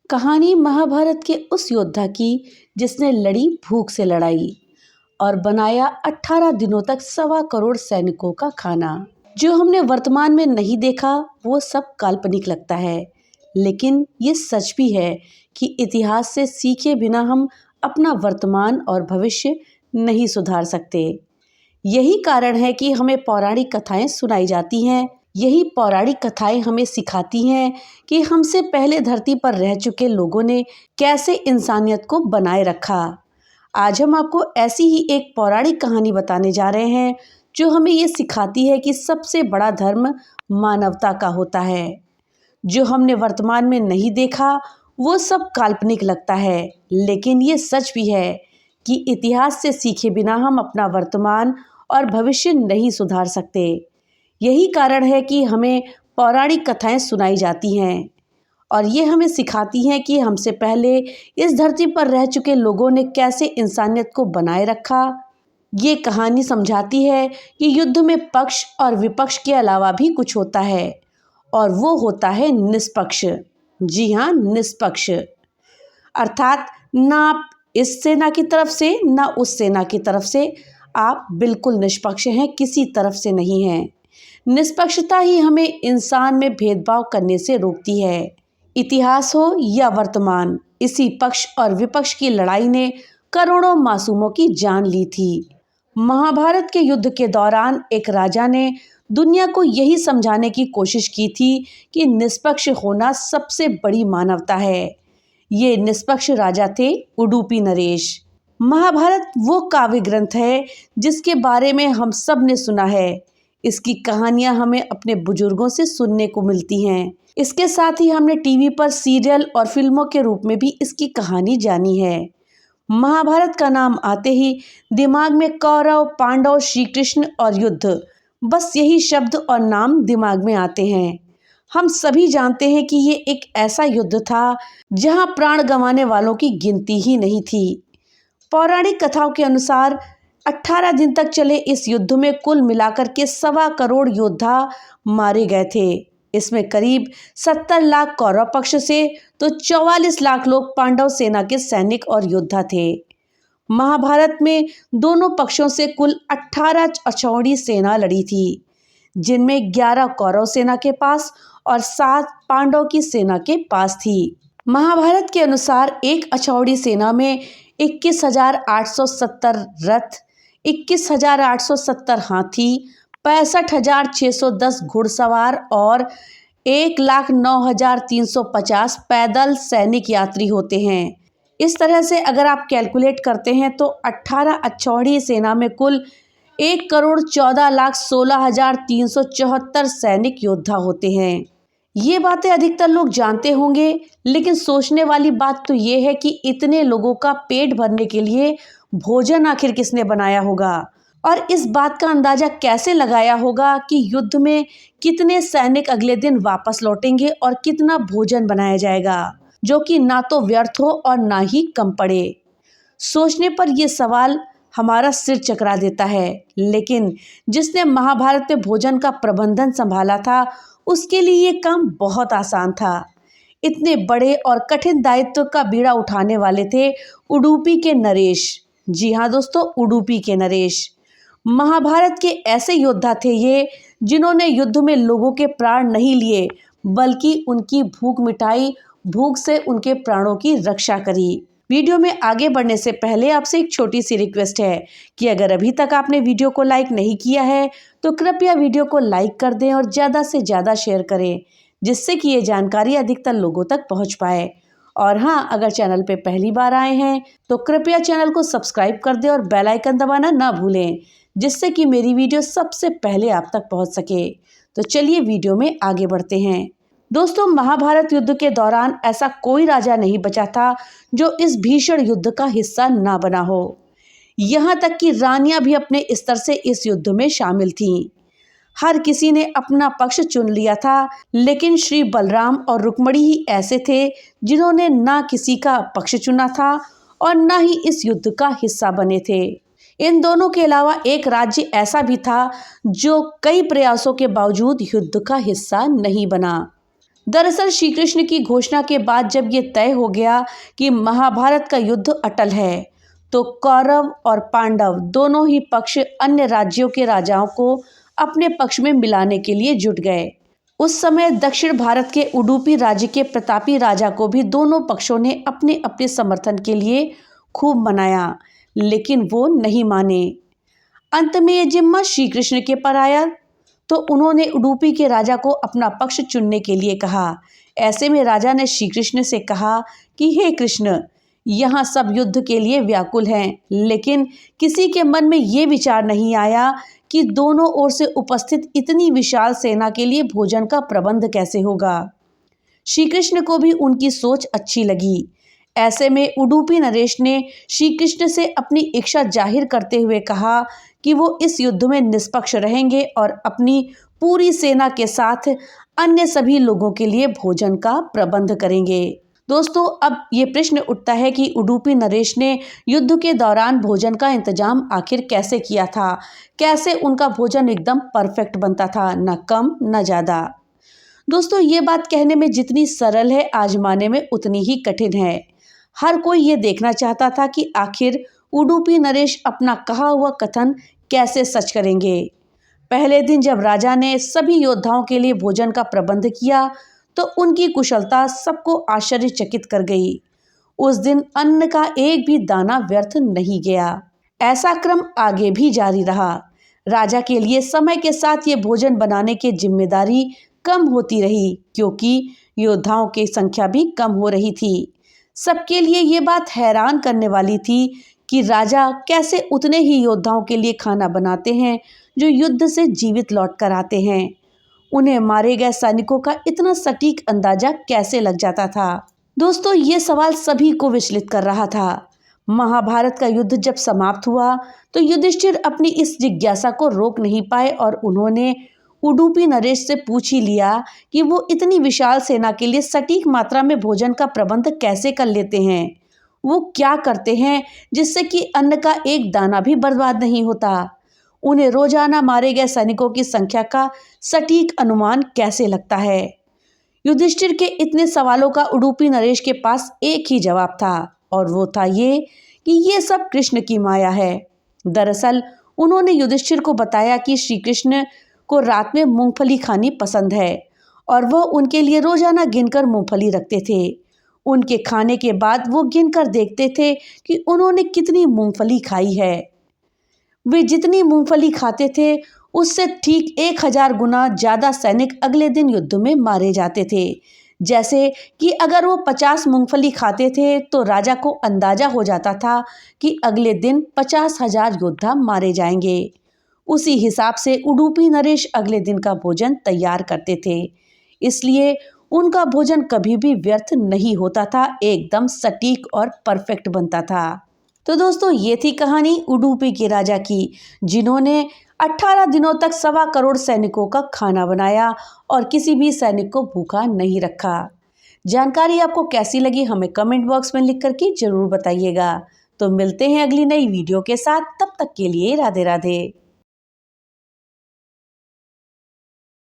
कहानी महाभारत के उस योद्धा की जिसने लड़ी भूख से लड़ाई और बनाया 18 दिनों तक 1.25 करोड़ सैनिकों का खाना। जो हमने वर्तमान में नहीं देखा वो सब काल्पनिक लगता है, लेकिन ये सच भी है कि इतिहास से सीखे बिना हम अपना वर्तमान और भविष्य नहीं सुधार सकते। यही कारण है कि हमें पौराणिक कथाएं सुनाई जाती हैं। यही पौराणिक कथाएं हमें सिखाती हैं कि हमसे पहले धरती पर रह चुके लोगों ने कैसे इंसानियत को बनाए रखा। आज हम आपको ऐसी ही एक पौराणिक कहानी बताने जा रहे हैं जो हमें ये सिखाती है कि सबसे बड़ा धर्म मानवता का होता है। जो हमने वर्तमान में नहीं देखा वो सब काल्पनिक लगता है, लेकिन ये सच भी है कि इतिहास से सीखे बिना हम अपना वर्तमान और भविष्य नहीं सुधार सकते। यही कारण है कि हमें पौराणिक कथाएं सुनाई जाती हैं और ये हमें सिखाती हैं कि हमसे पहले इस धरती पर रह चुके लोगों ने कैसे इंसानियत को बनाए रखा। ये कहानी समझाती है कि युद्ध में पक्ष और विपक्ष के अलावा भी कुछ होता है, और वो होता है निष्पक्ष। जी हाँ, निष्पक्ष अर्थात ना आप इस सेना की तरफ से ना उस सेना की तरफ से, आप बिल्कुल निष्पक्ष हैं, किसी तरफ से नहीं हैं। निष्पक्षता ही हमें इंसान में भेदभाव करने से रोकती है। इतिहास हो या वर्तमान, इसी पक्ष और विपक्ष की लड़ाई ने करोड़ों मासूमों की जान ली थी। महाभारत के युद्ध के दौरान एक राजा ने दुनिया को यही समझाने की कोशिश की थी कि निष्पक्ष होना सबसे बड़ी मानवता है। ये निष्पक्ष राजा थे उडुपी नरेश। महाभारत वो काव्य ग्रंथ है जिसके बारे में हम सब ने सुना है। इसकी कहानियां हमें अपने बुजुर्गों से सुनने को मिलती हैं। इसके साथ ही हमने टीवी पर सीरियल और फिल्मों के रूप में भी इसकी कहानी जानी है। महाभारत का नाम आते ही दिमाग में कौरव, पांडव, श्री कृष्ण और युद्ध, बस यही शब्द और नाम दिमाग में आते हैं। हम सभी जानते हैं कि ये एक ऐसा युद्ध था जहां प्राण गंवाने वालों की गिनती ही नहीं थी। पौराणिक कथाओं के अनुसार 18 दिन तक चले इस युद्ध में कुल मिलाकर के 1.25 करोड़ योद्धा मारे गए थे। इसमें करीब 70 लाख कौरव पक्ष से तो 44 लाख लोग पांडव सेना के सैनिक और योद्धा थे। महाभारत में दोनों पक्षों से कुल 18 अक्षौहिणी सेना लड़ी थी, जिनमें 11 कौरव सेना के पास और 7 पांडव की सेना के पास थी। महाभारत के अनुसार एक अक्षौहिणी सेना में 21,870 रथ, 21,870 हाथी, 65,610 घुड़सवार और 1,09,350 पैदल सैनिक यात्री होते हैं। इस तरह से अगर आप कैलकुलेट करते हैं तो 18 अक्षौहिणी सेना में कुल 1,14,16,374 सैनिक योद्धा होते हैं। ये बातें अधिकतर लोग जानते होंगे, लेकिन सोचने वाली बात तो ये है कि इतने लोगों का पेट भरने के लिए भोजन आखिर किसने बनाया होगा, और इस बात का अंदाजा कैसे लगाया होगा कि युद्ध में कितने सैनिक अगले दिन वापस लौटेंगे और कितना भोजन बनाया जाएगा, जो कि ना तो व्यर्थ हो और ना ही कम पड़े। सोचने पर यह सवाल हमारा सिर चकरा देता है, लेकिन जिसने महाभारत में भोजन का प्रबंधन संभाला था उसके लिए ये काम बहुत आसान था। इतने बड़े और कठिन दायित्व का बीड़ा उठाने वाले थे उडुपी के नरेश। जी हाँ दोस्तों, उडुपी के नरेश महाभारत के ऐसे योद्धा थे ये, जिन्होंने युद्ध में लोगों के प्राण नहीं लिए बल्कि उनकी भूख मिटाई, भूख से उनके प्राणों की रक्षा करी। वीडियो में आगे बढ़ने से पहले आपसे एक छोटी सी रिक्वेस्ट है कि अगर अभी तक आपने वीडियो को लाइक नहीं किया है तो कृपया वीडियो को लाइक कर दें और ज़्यादा से ज़्यादा शेयर करें, जिससे कि ये जानकारी अधिकतर लोगों तक पहुंच पाए। और हाँ, अगर चैनल पे पहली बार आए हैं तो कृपया चैनल को सब्सक्राइब कर दें और बेल आइकन दबाना ना भूलें, जिससे कि मेरी वीडियो सबसे पहले आप तक पहुँच सके। तो चलिए वीडियो में आगे बढ़ते हैं। दोस्तों, महाभारत युद्ध के दौरान ऐसा कोई राजा नहीं बचा था जो इस भीषण युद्ध का हिस्सा ना बना हो। यहाँ तक कि रानियां भी अपने स्तर से इस युद्ध में शामिल थीं। हर किसी ने अपना पक्ष चुन लिया था, लेकिन श्री बलराम और रुक्मणी ही ऐसे थे जिन्होंने ना किसी का पक्ष चुना था और ना ही इस युद्ध का हिस्सा बने थे। इन दोनों के अलावा एक राज्य ऐसा भी था जो कई प्रयासों के बावजूद युद्ध का हिस्सा नहीं बना। दरअसल श्री कृष्ण की घोषणा के बाद जब ये तय हो गया कि महाभारत का युद्ध अटल है, तो कौरव और पांडव दोनों ही पक्ष अन्य राज्यों के राजाओं को अपने पक्ष में मिलाने के लिए जुट गए। उस समय दक्षिण भारत के उडुपी राज्य के प्रतापी राजा को भी दोनों पक्षों ने अपने अपने समर्थन के लिए खूब मनाया, लेकिन वो नहीं माने। अंत में ये जिम्मा श्री कृष्ण के पर आया, तो उन्होंने उडुपी के राजा को अपना पक्ष चुनने के लिए कहा। ऐसे में राजा ने श्री कृष्ण से कहा कि हे कृष्ण, यहाँ सब युद्ध के लिए व्याकुल हैं, लेकिन किसी के मन में ये विचार नहीं आया कि दोनों ओर से उपस्थित इतनी विशाल सेना के लिए भोजन का प्रबंध कैसे होगा। श्री कृष्ण को भी उनकी सोच अच्छी लगी। ऐसे में उडुपी नरेश ने श्री कृष्ण से अपनी इच्छा जाहिर करते हुए कहा कि वो इस युद्ध में निष्पक्ष रहेंगे और अपनी पूरी सेना के साथ अन्य सभी लोगों के लिए भोजन का प्रबंध करेंगे। दोस्तों, अब ये प्रश्न उठता है कि उडुपी नरेश ने युद्ध के दौरान भोजन का इंतजाम आखिर कैसे किया था, कैसे उनका भोजन एकदम परफेक्ट बनता था, न कम न ज़्यादा। दोस्तों, ये बात कहने में जितनी सरल है, आजमाने में उतनी ही कठिन है। हर कोई ये देखना चाहता था कि आखिर उडुपी नरेश अपना कहा हुआ कथन कैसे सच करेंगे। पहले दिन जब राजा ने सभी योद्धाओं के लिए भोजन का प्रबंध किया, तो उनकी कुशलता सबको आश्चर्यचकित कर गई। उस दिन अन्न का एक भी दाना व्यर्थ नहीं गया। ऐसा क्रम आगे भी जारी रहा। राजा के लिए समय के साथ ये भोजन बनाने की जिम्मेदारी कम होती रही, क्योंकि योद्धाओं की संख्या भी कम हो रही थी। सबके लिए ये बात हैरान करने वाली थी कि राजा कैसे उतने ही योद्धाओं के लिए खाना बनाते हैं जो युद्ध से जीवित लौट कर आते हैं। उन्हें मारे गए सैनिकों का इतना सटीक अंदाजा कैसे लग जाता था। दोस्तों, ये सवाल सभी को विचलित कर रहा था। महाभारत का युद्ध जब समाप्त हुआ, तो युधिष्ठिर अपनी इस जिज्ञासा को रोक नहीं पाए और उन्होंने उडुपी नरेश से पूछ ही लिया कि वो इतनी विशाल सेना के लिए सटीक मात्रा में भोजन का प्रबंध कैसे कर लेते हैं। वो क्या करते हैं जिससे कि अन्न का एक दाना भी बर्बाद नहीं होता। उन्हें रोजाना मारे गए सैनिकों की संख्या का सटीक अनुमान कैसे लगता है। युधिष्ठिर के इतने सवालों का उडुपी नरेश के पास एक ही जवाब था, और वो था ये कि ये सब कृष्ण की माया है। दरअसल उन्होंने युधिष्ठिर को बताया कि श्री कृष्ण को रात में मूंगफली खानी पसंद है, और वह उनके लिए रोजाना गिनकर मूंगफली रखते थे। उनके खाने के बाद वो गिनकर देखते थे कि उन्होंने कितनी मूंगफली खाई है। वे जितनी मूंगफली खाते थे, उससे ठीक 1000 गुना ज़्यादा सैनिक अगले दिन युद्ध में मारे जाते थे। जैसे कि अगर वो 50 मूंगफली खाते थे, तो राजा को अंदाजा हो जाता था कि अगले दिन 50,000 योद्धा मारे जाएंगे। उसी हिसाब से उडुपी नरेश अगले दिन का भोजन तैयार करते थे, इसलिए उनका भोजन कभी भी व्यर्थ नहीं होता था, एकदम सटीक और परफेक्ट बनता था। तो दोस्तों, ये थी कहानी उडुपी के राजा की, जिन्होंने 18 दिनों तक 1.25 करोड़ सैनिकों का खाना बनाया और किसी भी सैनिक को भूखा नहीं रखा। जानकारी आपको कैसी लगी, हमें कमेंट बॉक्स में लिख करके जरूर बताइएगा। तो मिलते हैं अगली नई वीडियो के साथ, तब तक के लिए राधे राधे।